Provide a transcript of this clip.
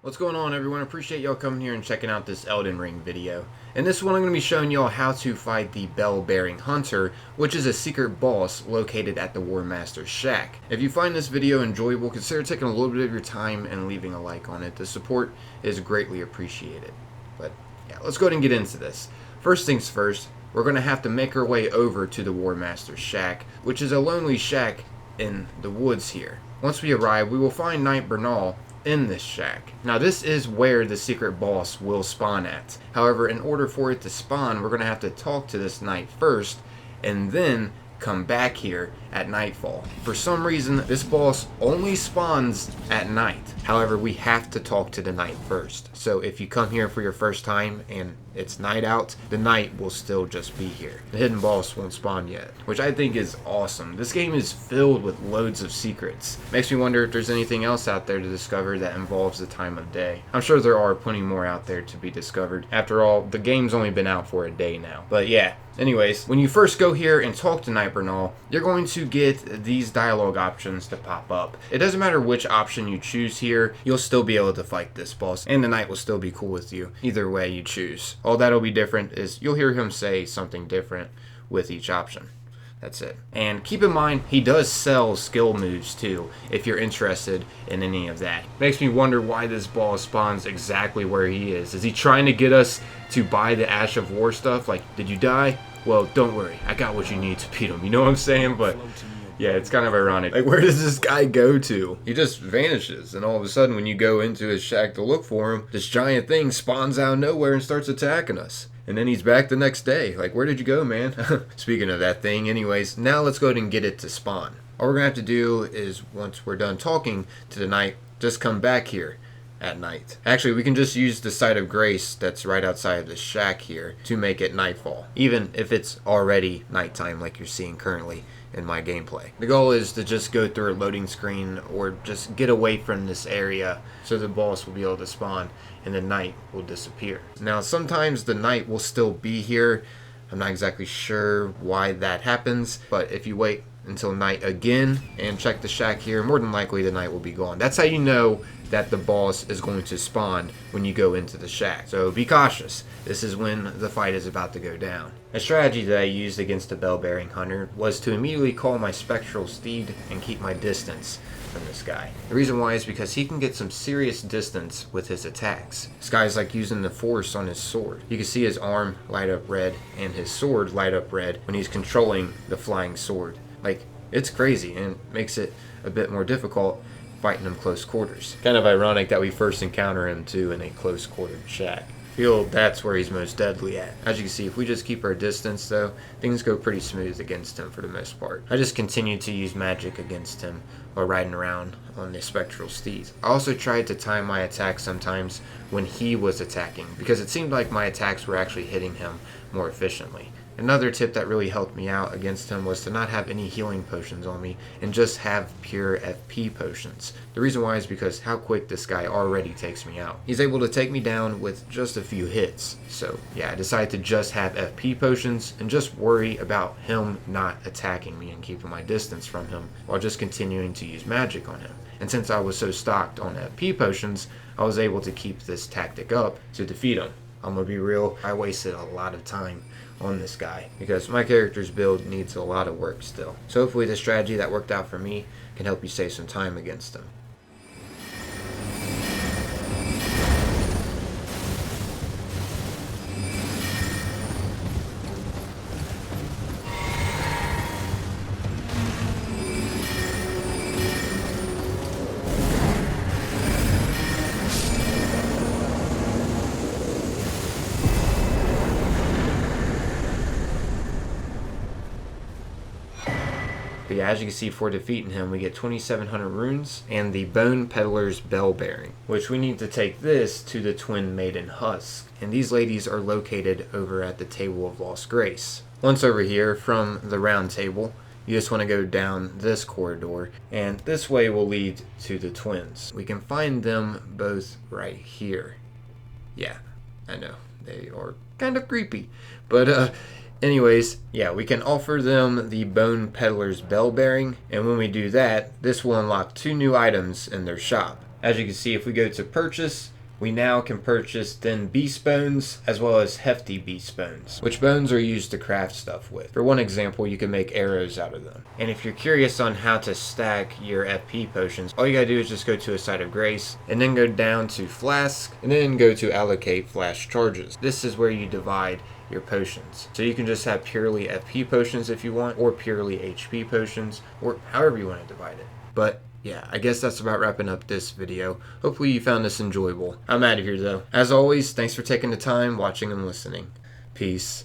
What's going on, everyone? Appreciate y'all coming here and checking out this Elden Ring video. In this one I'm going to be showing y'all how to fight the Bell-Bearing Hunter, which is a secret boss located at the Warmaster's shack. If you find this video enjoyable, consider taking a little bit of your time and leaving a like on it. The support is greatly appreciated. But yeah, let's go ahead and get into this. First things first, we're going to have to make our way over to the Warmaster's shack, which is a lonely shack in the woods here. Once we arrive, we will find Knight Bernahl in this shack. Now this is where the secret boss will spawn at. However, in order for it to spawn, we're going to have to talk to this knight first and then come back here at nightfall. For some reason, this boss only spawns at night. However, we have to talk to the knight first. So if you come here for your first time and it's night out, the knight will still just be here. The hidden boss won't spawn yet, which I think is awesome. This game is filled with loads of secrets. Makes me wonder if there's anything else out there to discover that involves the time of day. I'm sure there are plenty more out there to be discovered. After all, the game's only been out for a day now. But yeah, anyways, when you first go here and talk to Knight Bernahl, you're going to get these dialogue options to pop up. It doesn't matter which option you choose here, you'll still be able to fight this boss, and the knight will still be cool with you, either way you choose. All that'll be different is you'll hear him say something different with each option. That's it. And keep in mind, he does sell skill moves too, if you're interested in any of that. Makes me wonder why this boss spawns exactly where he is. Is he trying to get us to buy the Ash of War stuff? Like, did you die? Well, don't worry, I got what you need to beat him. You know what I'm saying? But yeah, it's kind of ironic. Like, where does this guy go to? He just vanishes, and all of a sudden, when you go into his shack to look for him, this giant thing spawns out of nowhere and starts attacking us. And then he's back the next day. Like, where did you go, man? Speaking of that thing, anyways, now let's go ahead and get it to spawn. All we're gonna have to do is, once we're done talking to the knight, just come back here at night. Actually, we can just use the site of grace that's right outside of the shack here to make it nightfall, even if it's already nighttime like you're seeing currently in my gameplay. The goal is to just go through a loading screen or just get away from this area so the boss will be able to spawn and the knight will disappear. Now sometimes the knight will still be here. I'm not exactly sure why that happens, but if you wait until night again and check the shack here, more than likely the knight will be gone. That's how you know that the boss is going to spawn when you go into the shack. So be cautious. This is when the fight is about to go down. A strategy that I used against the Bell-Bearing Hunter was to immediately call my spectral steed and keep my distance from this guy. The reason why is because he can get some serious distance with his attacks. This guy's like using the force on his sword. You can see his arm light up red and his sword light up red when he's controlling the flying sword. Like, it's crazy and makes it a bit more difficult fighting him close quarters. Kind of ironic that we first encounter him too in a close quartered shack. I feel that's where he's most deadly at. As you can see, if we just keep our distance though, things go pretty smooth against him for the most part. I just continue to use magic against him while riding around on the spectral steed. I also tried to time my attacks sometimes when he was attacking, because it seemed like my attacks were actually hitting him more efficiently. Another tip that really helped me out against him was to not have any healing potions on me and just have pure FP potions. The reason why is because how quick this guy already takes me out. He's able to take me down with just a few hits. So yeah, I decided to just have FP potions and just worry about him not attacking me and keeping my distance from him while just continuing to use magic on him. And since I was so stocked on FP potions, I was able to keep this tactic up to defeat him. I'm gonna be real, I wasted a lot of time on this guy because my character's build needs a lot of work still. So hopefully the strategy that worked out for me can help you save some time against him. But yeah, as you can see, for defeating him, we get 2,700 runes and the Bone Peddler's Bell Bearing, which we need to take this to the Twin Maiden Husk. And these ladies are located over at the Table of Lost Grace. Once over here from the round table, you just want to go down this corridor, and this way will lead to the twins. We can find them both right here. Yeah, I know, they are kind of creepy, but anyways, yeah, we can offer them the Bone Peddler's Bell Bearing, and when we do that, this will unlock 2 new items in their shop. As you can see, if we go to purchase, We now can purchase thin beast bones as well as hefty beast bones, which bones are used to craft stuff with. For one example, you can make arrows out of them. And if you're curious on how to stack your FP potions, all you gotta do is just go to a site of grace and then go down to flask and then go to allocate flash charges. This is where you divide your potions. So you can just have purely FP potions if you want, or purely HP potions, or however you want to divide it. But yeah, I guess that's about wrapping up this video. Hopefully you found this enjoyable. I'm out of here though. As always, thanks for taking the time, watching and listening. Peace.